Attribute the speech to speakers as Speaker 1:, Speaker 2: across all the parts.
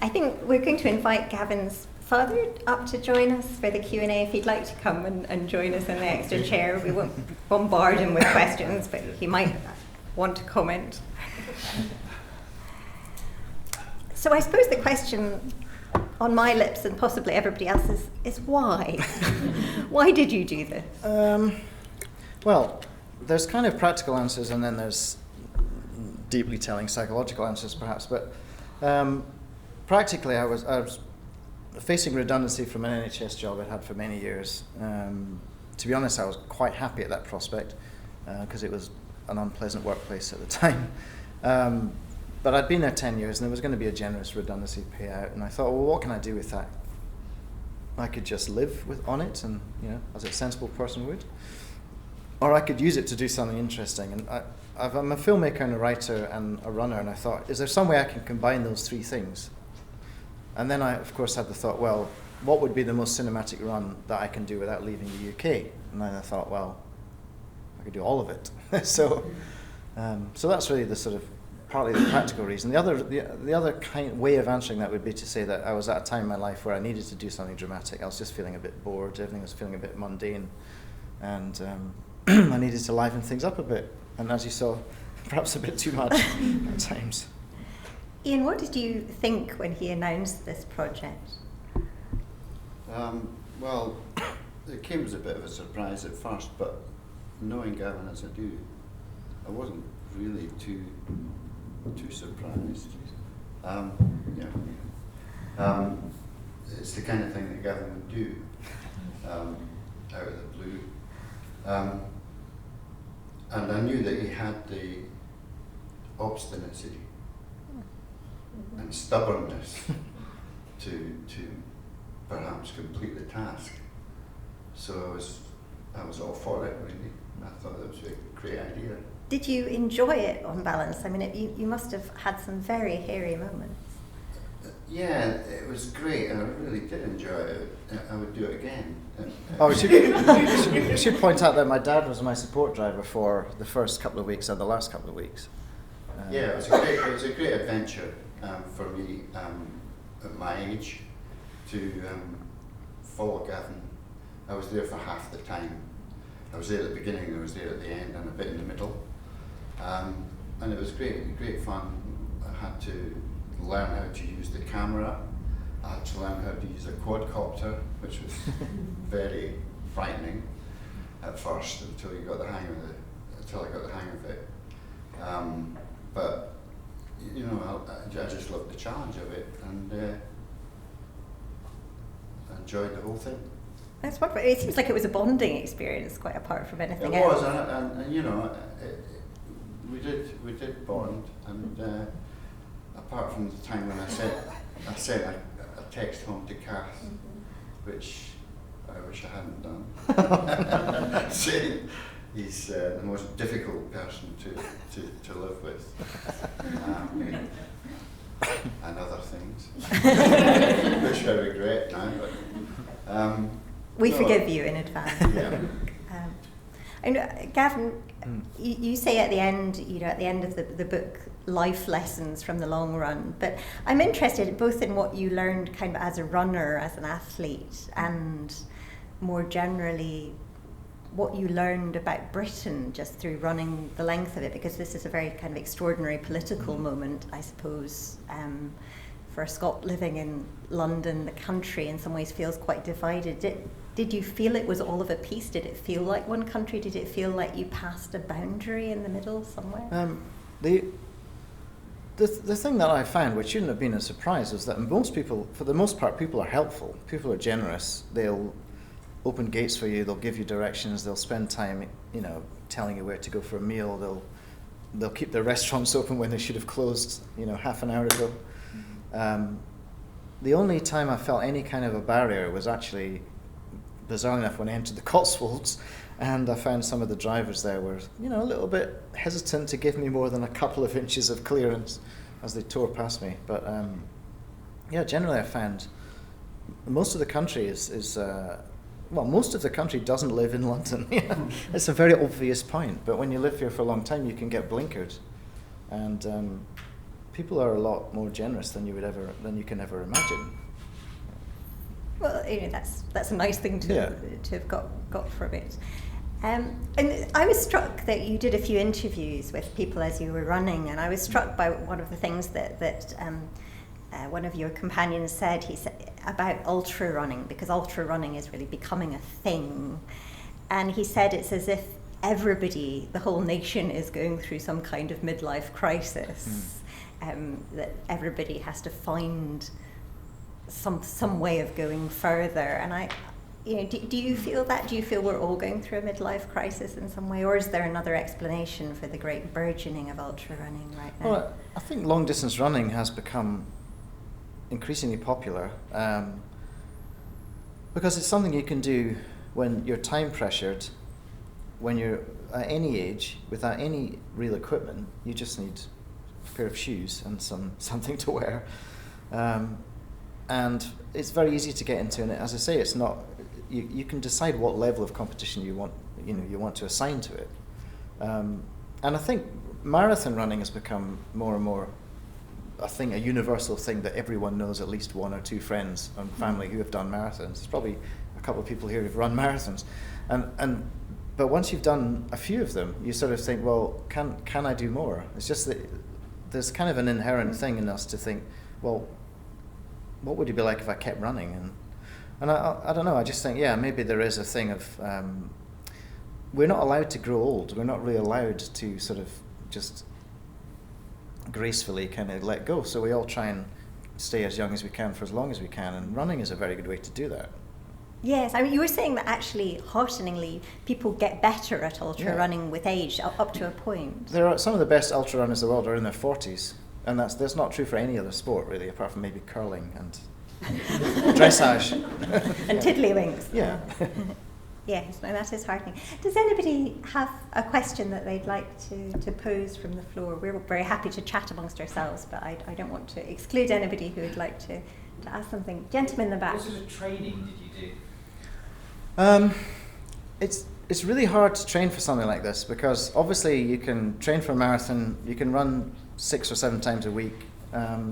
Speaker 1: I think we're going to invite Gavin's father up to join us for the Q&A if he'd like to come and join us in the extra chair. We won't bombard him with questions, but he might want to comment. So I suppose the question on my lips and possibly everybody else's is why? Why did you do this?
Speaker 2: Well, there's kind of practical answers and then there's deeply telling psychological answers perhaps, but practically I was facing redundancy from an NHS job I'd had for many years. To be honest, I was quite happy at that prospect because it was an unpleasant workplace at the time. But I'd been there 10 years and there was going to be a generous redundancy payout, and I thought, well, what can I do with that? I could just live on it, and as a sensible person would, or I could use it to do something interesting. And I'm a filmmaker and a writer and a runner, and I thought, is there some way I can combine those three things? And then I, of course, had the thought, well, what would be the most cinematic run that I can do without leaving the UK? And then I thought, well, I could do all of it. So that's really the sort of partly the practical reason. The other way of answering that would be to say that I was at a time in my life where I needed to do something dramatic. I was just feeling a bit bored. Everything was feeling a bit mundane, and I needed to liven things up a bit. And as you saw, perhaps a bit too much at times.
Speaker 1: Ian, what did you think when he announced this project?
Speaker 3: Well, it came as a bit of a surprise at first, but knowing Gavin as I do, I wasn't really too surprised. It's the kind of thing that Gavin would do out of the blue. And I knew that he had the obstinacy and stubbornness to perhaps complete the task. So I was all for it, really. I thought that was a great idea.
Speaker 1: Did you enjoy it on balance? I mean, you must have had some very hairy moments.
Speaker 3: Yeah, it was great, and I really did enjoy it. I would do it again.
Speaker 2: I should point out that my dad was my support driver for the first couple of weeks and the last couple of weeks.
Speaker 3: Yeah, it was a great adventure for me at my age to follow Gavin. I was there for half the time. I was there at the beginning, I was there at the end, and a bit in the middle. And it was great fun. I had to learn how to use the camera. I had to learn how to use a quadcopter, which was very frightening at first until I got the hang of it. But I just loved the challenge of it, and enjoyed the whole thing.
Speaker 1: That's wonderful. It seems like it was a bonding experience, quite apart from anything
Speaker 3: else. It
Speaker 1: else.
Speaker 3: was, and we did bond, and apart from the time when I sent a text home to Kath, which I wish I hadn't done, saying he's the most difficult person to live with, and other things, which I regret now, but.
Speaker 1: We forgive you in advance.
Speaker 3: Yeah.
Speaker 1: And Gavin, you say at the end, at the end of the book, life lessons from the long run. But I'm interested both in what you learned kind of as a runner, as an athlete, and more generally, what you learned about Britain just through running the length of it, because this is a very kind of extraordinary political moment, I suppose. For a Scot living in London, the country in some ways feels quite divided. Did you feel it was all of a piece? Did it feel like one country? Did it feel like you passed a boundary in the middle somewhere?
Speaker 2: The thing that I found, which shouldn't have been a surprise, is that most people, for the most part, people are helpful. People are generous. They'll open gates for you. They'll give you directions. They'll spend time, telling you where to go for a meal. They'll keep their restaurants open when they should have closed, half an hour ago. The only time I felt any kind of a barrier was actually, bizarrely enough, when I entered the Cotswolds, and I found some of the drivers there were, a little bit hesitant to give me more than a couple of inches of clearance as they tore past me. But generally I found most of the country most of the country doesn't live in London. It's a very obvious point, but when you live here for a long time, you can get blinkered. And people are a lot more generous than you can ever imagine.
Speaker 1: Well, that's a nice thing to have got from it. And I was struck that you did a few interviews with people as you were running, and I was struck by one of the things that one of your companions said. He said about ultra running, because ultra running is really becoming a thing, and he said it's as if everybody, the whole nation, is going through some kind of midlife crisis. That everybody has to find some way of going further, and do you feel that? Do you feel we're all going through a midlife crisis in some way, or is there another explanation for the great burgeoning of ultra running right now?
Speaker 2: Well, I think long distance running has become increasingly popular because it's something you can do when you're time pressured, when you're at any age, without any real equipment. You just need a pair of shoes and something to wear. And it's very easy to get into, and as I say, it's not. You can decide what level of competition you want to assign to it. And I think marathon running has become more and more a universal thing that everyone knows at least one or two friends and family who have done marathons. There's probably a couple of people here who've run marathons, but once you've done a few of them, you sort of think, well, can I do more? It's just that there's kind of an inherent thing in us to think, well, what would it be like if I kept running? And I don't know, I just think, maybe there is a thing of, we're not allowed to grow old. We're not really allowed to sort of just gracefully kind of let go. So we all try and stay as young as we can for as long as we can, and running is a very good way to do that.
Speaker 1: Yes, I mean, you were saying that actually, hearteningly, people get better at ultra running with age, up to a point.
Speaker 2: There are some of the best ultra runners in the world are in their 40s, and that's not true for any other sport really, apart from maybe curling and dressage
Speaker 1: and tiddlywinks.
Speaker 2: Yeah.
Speaker 1: Yes, no, that is heartening. Does anybody have a question that they'd like to pose from the floor? We're very happy to chat amongst ourselves, but I don't want to exclude anybody who would like to ask something. Gentleman in the back.
Speaker 4: What sort of training did you do?
Speaker 2: It's really hard to train for something like this, because obviously you can train for a marathon, you can run 6 or 7 times a week,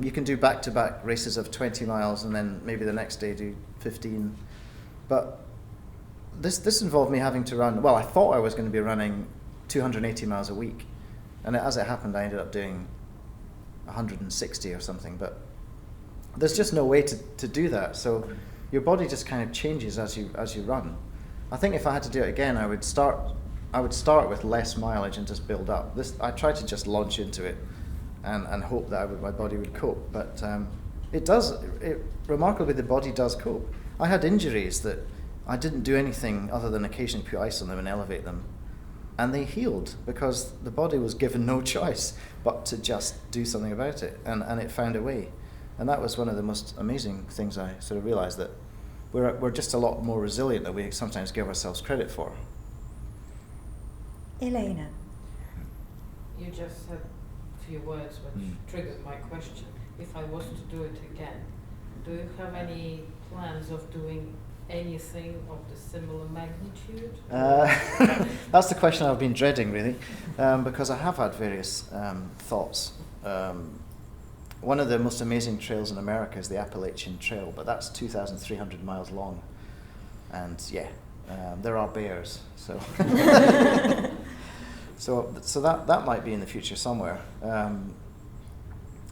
Speaker 2: you can do back-to-back races of 20 miles and then maybe the next day do 15. But this involved me having to run, well, I thought I was going to be running 280 miles a week, and as it happened I ended up doing 160 or something, but there's just no way to do that. So your body just kind of changes as you run. I think if I had to do it again, I would start with less mileage and just build up. I tried to just launch into it and hope that my body would cope. But remarkably, the body does cope. I had injuries that I didn't do anything other than occasionally put ice on them and elevate them, and they healed because the body was given no choice but to just do something about it, and it found a way. And that was one of the most amazing things I sort of realized, that we're just a lot more resilient than we sometimes give ourselves credit for.
Speaker 1: Elena.
Speaker 5: You just said a few words which triggered my question. If I was to do it again, do you have any plans of doing anything of the similar magnitude?
Speaker 2: That's the question I've been dreading, really, because I have had various thoughts. One of the most amazing trails in America is the Appalachian Trail, but that's 2,300 miles long, and there are bears, so so that might be in the future somewhere.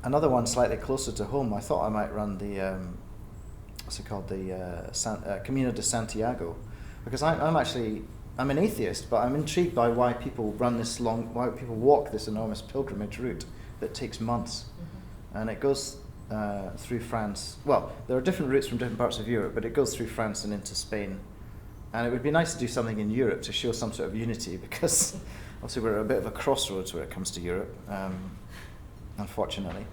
Speaker 2: Another one slightly closer to home, I thought I might run the Camino de Santiago, because I'm an atheist, but I'm intrigued by why people why people walk this enormous pilgrimage route that takes months. And it goes through France. Well, there are different routes from different parts of Europe, but it goes through France and into Spain. And it would be nice to do something in Europe to show some sort of unity, because obviously we're at a bit of a crossroads where it comes to Europe, unfortunately.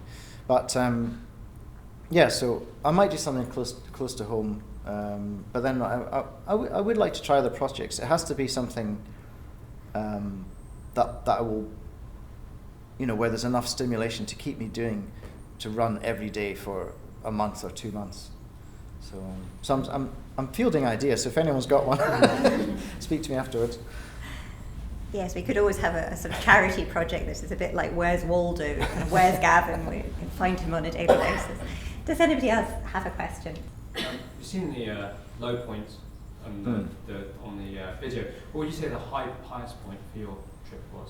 Speaker 2: But so I might do something close to home. But then I would like to try other projects. It has to be something that I will, where there's enough stimulation to keep me to run every day for a month or 2 months. So I'm fielding ideas. So if anyone's got one, speak to me afterwards.
Speaker 1: Yes, we could always have a sort of charity project that is a bit like Where's Waldo and Where's Gavin? We can find him on a daily basis. Does anybody else have a question?
Speaker 6: You've seen the low points on the video. What would you say the highest point for your trip was?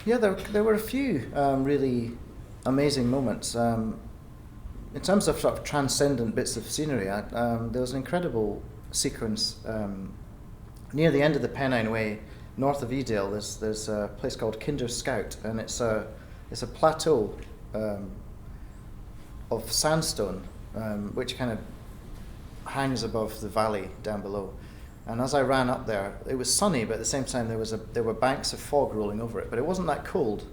Speaker 2: Yeah, there were a few really amazing moments. In terms of sort of transcendent bits of scenery, there was an incredible sequence near the end of the Pennine Way, north of Edale. There's a place called Kinder Scout, and it's a plateau of sandstone, which kind of hangs above the valley down below. And as I ran up there, it was sunny, but at the same time there were banks of fog rolling over it. But it wasn't that cold,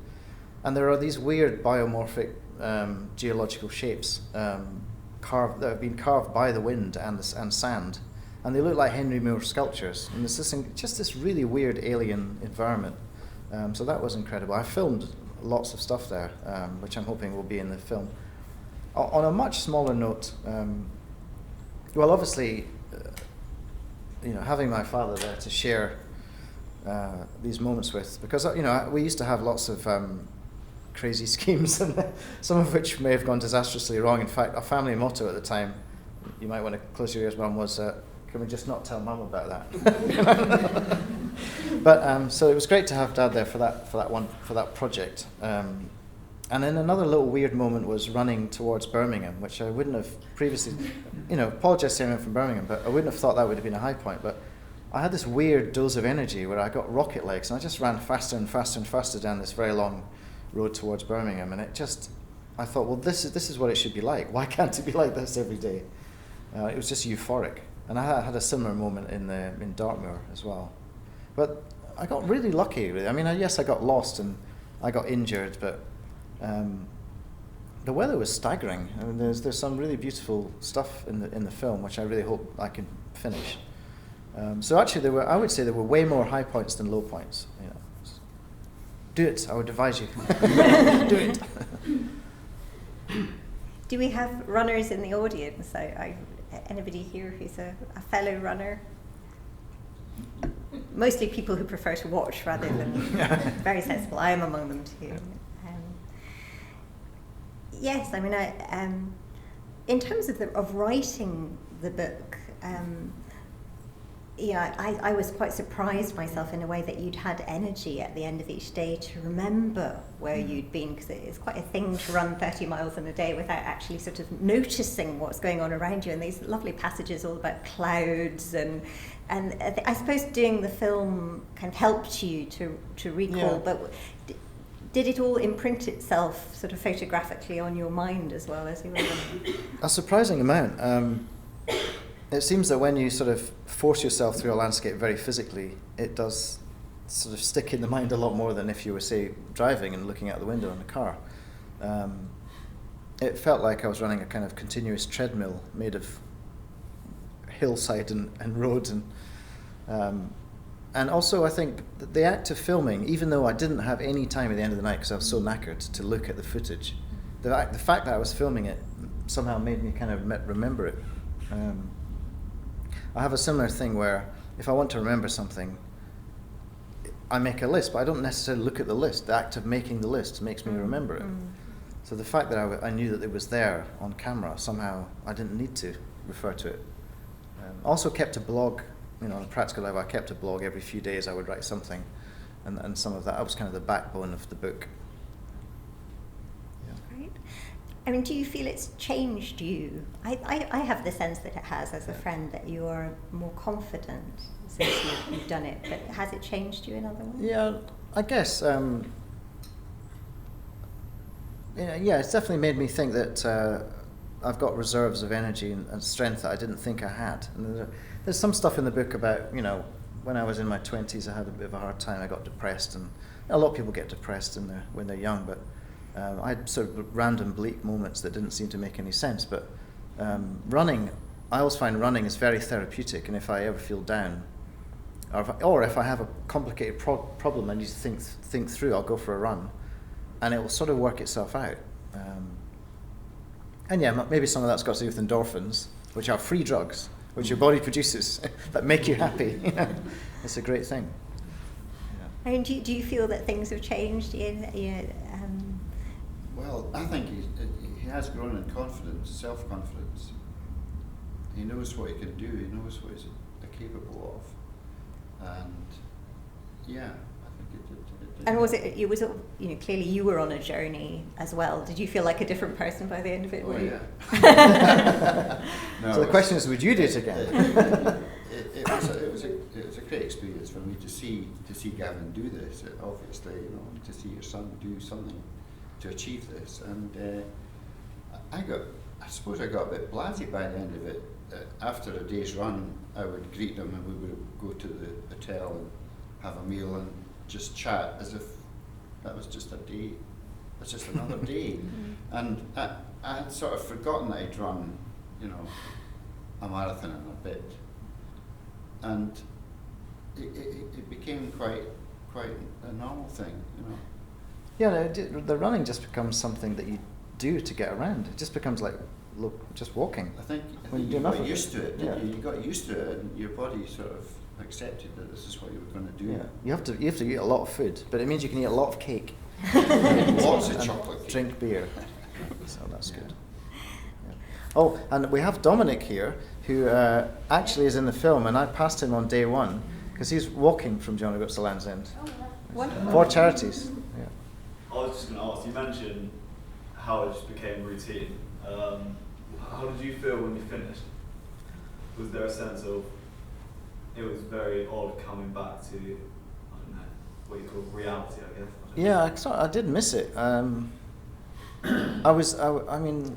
Speaker 2: and there are these weird biomorphic geological shapes that have been carved by the wind and sand, and they look like Henry Moore sculptures. And it's just this really weird alien environment. So that was incredible. I filmed lots of stuff there, which I'm hoping will be in the film. On a much smaller note, well, obviously, having my father there to share these moments with, because we used to have lots of crazy schemes, and some of which may have gone disastrously wrong. In fact, our family motto at the time, you might want to close your ears, Mum, was, "Can we just not tell Mum about that?" But so it was great to have Dad there for that project. And then another little weird moment was running towards Birmingham, which I wouldn't have previously, apologise to anyone from Birmingham, but I wouldn't have thought that would have been a high point. But I had this weird dose of energy where I got rocket legs, and I just ran faster and faster and faster down this very long road towards Birmingham, and I thought, well, this is what it should be like. Why can't it be like this every day? It was just euphoric. And I had a similar moment in Dartmoor as well. But I got really lucky, really. I mean, yes, I got lost and I got injured, but the weather was staggering. I mean, there's some really beautiful stuff in the film, which I really hope I can finish. So actually, I would say there were way more high points than low points. Do it. I would advise you. Do it.
Speaker 1: Do we have runners in the audience? Anybody here who's a fellow runner? Mostly people who prefer to watch rather than very sensible. I am among them too. Yes, I mean, in terms of writing the book, I was quite surprised myself in a way that you'd had energy at the end of each day to remember where you'd been, because it's quite a thing to run 30 miles in a day without actually sort of noticing what's going on around you. And these lovely passages all about clouds and I suppose doing the film kind of helped you to recall, but did it all imprint itself sort of photographically on your mind as well as you were running?
Speaker 2: A surprising amount. It seems that when you sort of force yourself through a landscape very physically, it does sort of stick in the mind a lot more than if you were, say, driving and looking out the window in a car. It felt like I was running a kind of continuous treadmill made of hillside and roads. And also I think that the act of filming, even though I didn't have any time at the end of the night because I was so knackered to look at the footage, the fact that I was filming it somehow made me kind of remember it. I have a similar thing where if I want to remember something, I make a list, but I don't necessarily look at the list. The act of making the list makes me remember it. So the fact that I knew that it was there on camera, somehow I didn't need to refer to it. Also kept a blog, on a practical level. I kept a blog every few days. I would write something, and some of that was kind of the backbone of the book.
Speaker 1: Great. I mean, do you feel it's changed you? I have the sense that it has, as a friend, that you are more confident since you've done it. But has it changed you in other ways?
Speaker 2: Yeah, I guess. It's definitely made me think that I've got reserves of energy and strength that I didn't think I had. And there's some stuff in the book about, when I was in my 20s, I had a bit of a hard time. I got depressed, and a lot of people get depressed when they're young, but I had sort of random bleak moments that didn't seem to make any sense. But running, I always find running is very therapeutic, and if I ever feel down, or if I have a complicated problem I need to think through, I'll go for a run, and it will sort of work itself out. And maybe some of that's got to do with endorphins, which are free drugs, which your body produces that make you happy. It's a great thing.
Speaker 1: I mean, do you feel that things have changed, Ian?
Speaker 3: Well, I think he has grown in confidence, self-confidence. He knows what he can do. He knows what he's capable of, and yeah, I think it did.
Speaker 1: And was it clearly you were on a journey as well. Did you feel like a different person by the end of it?
Speaker 3: Oh, yeah. No,
Speaker 2: so the question is, would you do it again?
Speaker 3: It was a great experience for me to see Gavin do this. Obviously, to see your son do something to achieve this, and I suppose I got a bit blasé by the end of it. After a day's run, I would greet him, and we would go to the hotel and have a meal and just chat as if that was just a day. It's just another day, and I had sort of forgotten that I'd run, a marathon in a bit, and it became quite a normal thing,
Speaker 2: Yeah, the running just becomes something that you do to get around. It just becomes like just walking.
Speaker 3: I think
Speaker 2: you
Speaker 3: got used to it, didn't
Speaker 2: yeah.
Speaker 3: you? You got used to it, and your body sort of accepted that this is what you were going to do.
Speaker 2: Yeah, you have to eat a lot of food, but it means you can eat a lot of cake.
Speaker 3: Lots of chocolate cake.
Speaker 2: Drink beer. So that's good. Yeah. Oh, and we have Dominic here, who actually is in the film, and I passed him on day one because he's walking from John O'Groats to Land's End for charities. Yeah.
Speaker 7: I was just going to ask, you mentioned how it just became routine. How did you feel when you finished? Was there a sense of it was very odd coming back to, I don't know, what you call reality, I guess?
Speaker 2: Yeah, I did miss it. I mean,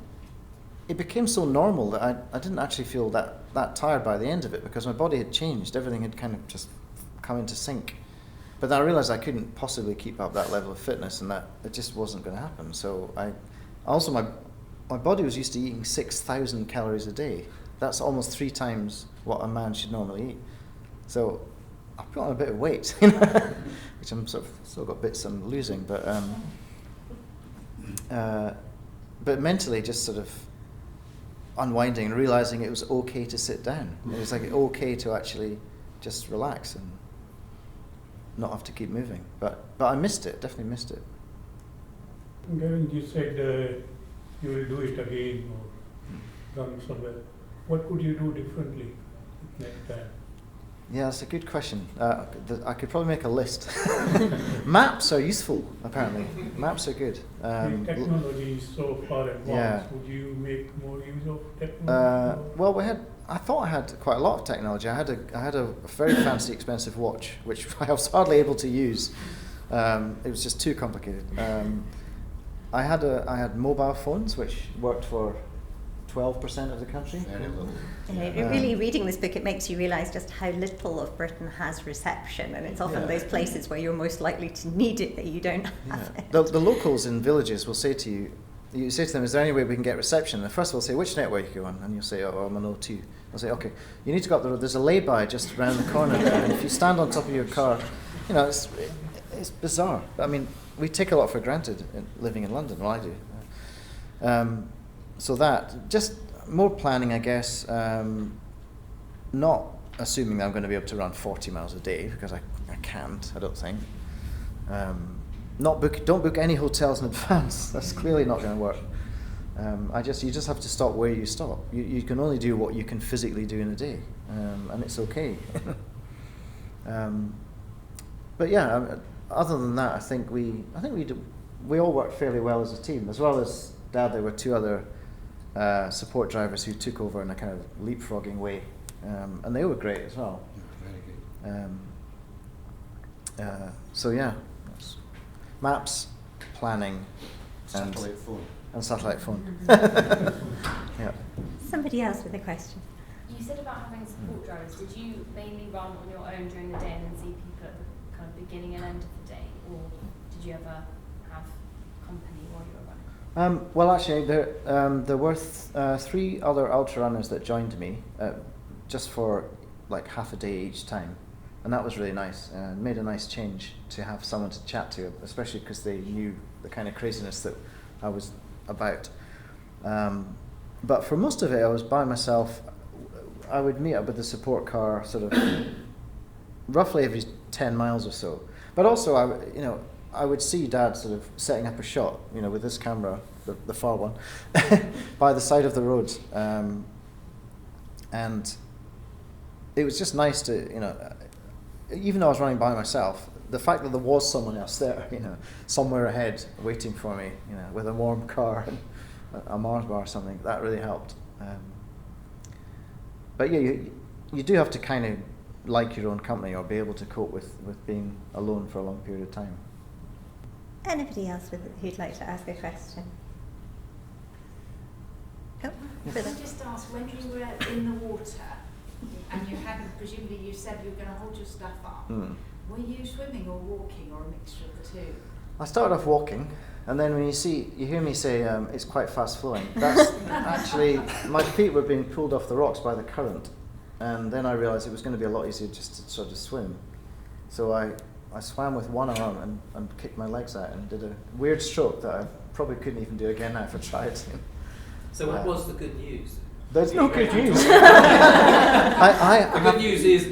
Speaker 2: it became so normal that I didn't actually feel that tired by the end of it because my body had changed. Everything had kind of just come into sync. But then I realised I couldn't possibly keep up that level of fitness, and that it just wasn't going to happen. So my body was used to eating 6,000 calories a day. That's almost 3 times what a man should normally eat. So I put on a bit of weight, which I'm sort of still got bits I'm losing, but mentally just sort of unwinding and realizing it was okay to sit down. It was like okay to actually just relax and not have to keep moving. But I missed it, definitely missed it.
Speaker 8: Gavin, you said you will do it again or run somewhere. What could you do differently next time?
Speaker 2: Yeah, that's a good question. I could probably make a list. Maps are useful, apparently. Maps are good.
Speaker 8: The technology is so far advanced.
Speaker 2: Yeah.
Speaker 8: Would you make more use of technology?
Speaker 2: Well, I thought I had quite a lot of technology. I had a very fancy, expensive watch, which I was hardly able to use. It was just too complicated. I had mobile phones, which worked for 12% of the country.
Speaker 3: Very little.
Speaker 1: Really reading this book, it makes you realise just how little of Britain has reception, and it's often those places where you're most likely to need it that you don't have it.
Speaker 2: The locals in villages will say to you say to them, is there any way we can get reception? And first they'll say, which network are you on? And you'll say, oh, I'm on O2. They'll say, okay, you need to go up the road. There's a lay-by just around the corner there, and if you stand on top of your car, it's bizarre. I mean, we take a lot for granted living in London. Well, I do. So that, just more planning, I guess, not assuming that I'm going to be able to run 40 miles a day, because I can't, I don't think. Don't book any hotels in advance. That's clearly not going to work. You just have to stop where you stop. You can only do what you can physically do in a day, and it's okay. But yeah, other than that, I think we all worked fairly well as a team. As well as Dad, there were 2 other support drivers who took over in a kind of leapfrogging way, and they were great as well.
Speaker 3: Very good.
Speaker 2: So yeah, maps, planning,
Speaker 3: Satellite phone.
Speaker 2: and satellite phone. Yeah.
Speaker 1: Somebody else with a question.
Speaker 9: You said about having support drivers. Did you mainly run on your own during the day and then see people at the kind of beginning and end of the day, or did you ever have company while you were running?
Speaker 2: Well, actually, there were 3 other ultra runners that joined me, just for like half a day each time, and that was really nice. And made a nice change to have someone to chat to, especially because they knew the kind of craziness that I was about. But for most of it, I was by myself. I would meet up with the support car sort of roughly every 10 miles or so. But also, I would see Dad sort of setting up a shot, with this camera, the far one, by the side of the road, and it was just nice to, even though I was running by myself, the fact that there was someone else there, somewhere ahead waiting for me, with a warm car and a Mars bar or something, that really helped. But yeah, you do have to kind of like your own company or be able to cope with being alone for a long period of time.
Speaker 1: Anybody else who'd like to ask a question? Oh,
Speaker 10: Can I just ask, when you were in the water and you hadn't, presumably you said you were going to hold your stuff up, were you swimming or walking or a mixture of the two?
Speaker 2: I started off walking, and then when you hear me say it's quite fast flowing, that's actually, my feet were being pulled off the rocks by the current, and then I realised it was going to be a lot easier just to sort of swim. So I swam with one arm and kicked my legs out and did a weird stroke that I probably couldn't even do again now if I tried.
Speaker 4: So what was the good news?
Speaker 2: There's no good news.
Speaker 4: The good news is...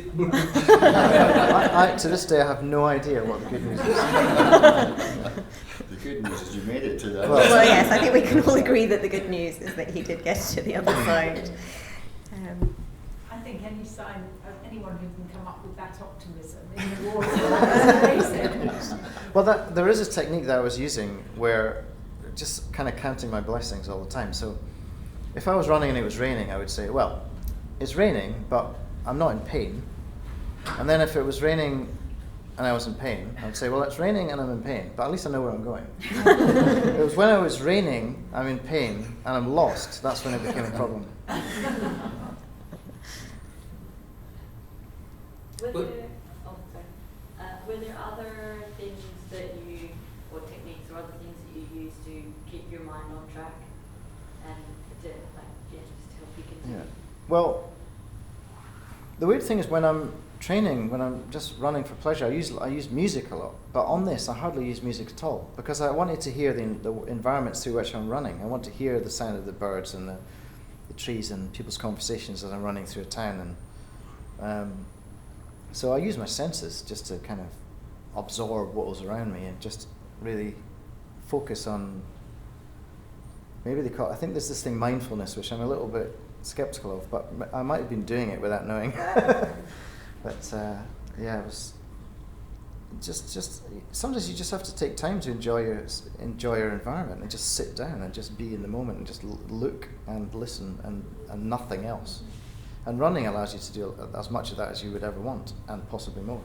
Speaker 2: To this day I have no idea what the good news is.
Speaker 3: The good news is you made it to that.
Speaker 1: Well, yes, I think we can all agree that the good news is that he did get to the other side.
Speaker 10: I think any sign of anyone who can come up with that optimism in the water is amazing.
Speaker 2: Well, there is a technique that I was using where just kind of counting my blessings all the time. So if I was running and it was raining, I would say, well, it's raining, but I'm not in pain. And then if it was raining and I was in pain, I would say, well, it's raining and I'm in pain, but at least I know where I'm going. It was when it was raining, I'm in pain, and I'm lost, that's when it became a problem.
Speaker 11: Were there other things or techniques or other things that you use to keep your mind on track and to, just to help you continue?
Speaker 2: Yeah. Well, the weird thing is when I'm training, when I'm just running for pleasure, I use music a lot. But on this, I hardly use music at all because I wanted to hear the environments through which I'm running. I want to hear the sound of the birds and the trees and people's conversations as I'm running through a town. And so I use my senses just to kind of absorb what was around me and just really focus on, I think there's this thing, mindfulness, which I'm a little bit skeptical of, but I might have been doing it without knowing. But it was just sometimes you just have to take time to enjoy your environment and just sit down and just be in the moment and just look and listen and nothing else. And running allows you to do as much of that as you would ever want, and possibly more.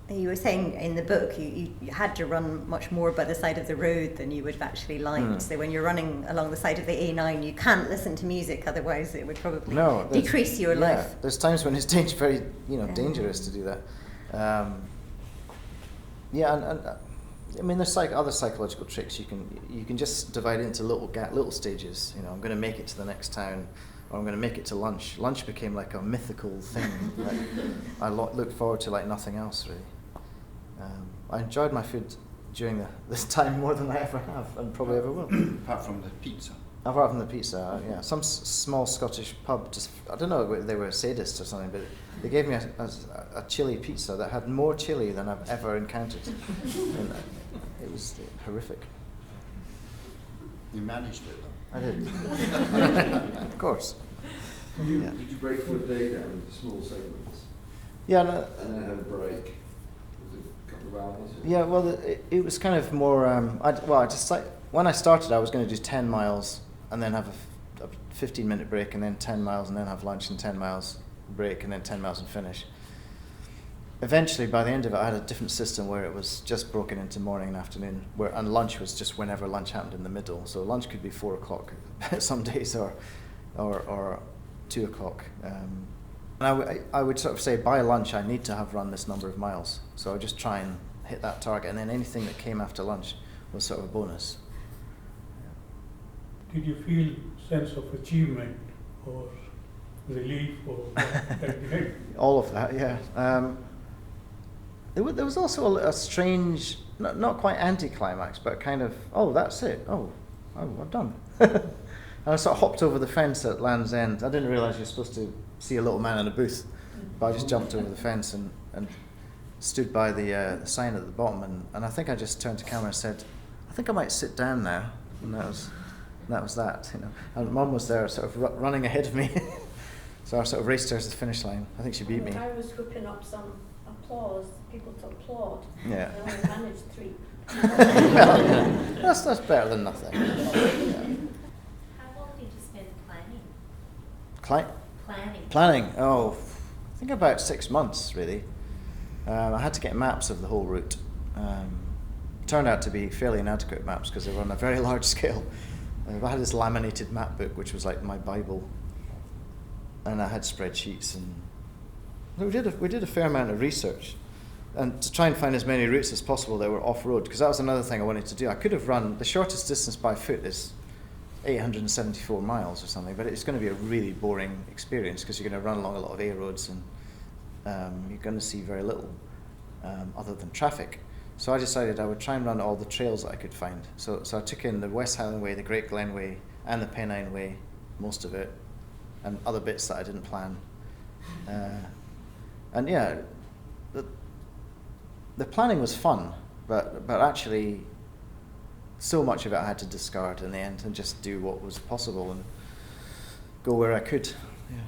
Speaker 2: But,
Speaker 1: you were saying in the book you had to run much more by the side of the road than you would have actually liked. So when you're running along the side of the A9, you can't listen to music, otherwise it would probably decrease your life.
Speaker 2: There's times when it's very dangerous to do that. And I mean, there's other psychological tricks. You can just divide it into little stages. I'm going to make it to the next town, or I'm going to make it to lunch. Lunch became like a mythical thing. I looked forward to like nothing else, really. I enjoyed my food during this time more than I ever have, and probably ever will.
Speaker 3: Apart from the pizza.
Speaker 2: Apart from the pizza, yeah. Some small Scottish pub, I don't know if they were sadists or something, but they gave me a chili pizza that had more chili than I've ever encountered. And it was horrific.
Speaker 3: You managed it, though.
Speaker 2: I did. Of course.
Speaker 12: Did you break your day down into small segments?
Speaker 2: Yeah. No,
Speaker 12: and then have a break? Was it a couple of hours?
Speaker 2: Yeah, well, it was kind of more, when I started, I was going to do 10 miles and then have a 15-minute break and then 10 miles and then have lunch and 10 miles break and then 10 miles and finish. Eventually, by the end of it, I had a different system where it was just broken into morning and afternoon, and lunch was just whenever lunch happened in the middle. So lunch could be 4 o'clock some days or 2 o'clock. And I would sort of say, by lunch, I need to have run this number of miles. So I would just try and hit that target, and then anything that came after lunch was sort of a bonus.
Speaker 8: Did you feel sense of achievement or relief or
Speaker 2: all of that, yeah. There was also a strange, not quite anticlimax, but kind of, that's it. Oh, I've done. And I sort of hopped over the fence at Land's End. I didn't realise you're supposed to see a little man in a booth, but I just jumped over the fence and stood by the sign at the bottom, and I think I just turned to camera and said, I think I might sit down now, and that was that, you know. And Mum was there sort of running ahead of me, so I sort of raced her to the finish line. I think she beat me.
Speaker 13: I was whipping up some applause, people to applaud.
Speaker 2: Yeah.
Speaker 13: I only managed 3.
Speaker 2: Well, yeah. That's better than nothing. Yeah.
Speaker 9: How long did you spend planning?
Speaker 2: Planning. Oh, I think about 6 months really. I had to get maps of the whole route. Turned out to be fairly inadequate maps because they were on a very large scale. I had this laminated map book which was like my Bible, and I had spreadsheets, and we did a fair amount of research, and to try and find as many routes as possible that were off-road, because that was another thing I wanted to do. I could have run, the shortest distance by foot is 874 miles or something, but it's going to be a really boring experience because you're going to run along a lot of A roads, and you're going to see very little other than traffic. So I decided I would try and run all the trails that I could find. So I took in the West Highland Way, the Great Glen Way, and the Pennine Way, most of it, and other bits that I didn't plan. And yeah, the planning was fun, but actually so much of it I had to discard in the end and just do what was possible and go where I could. Yeah.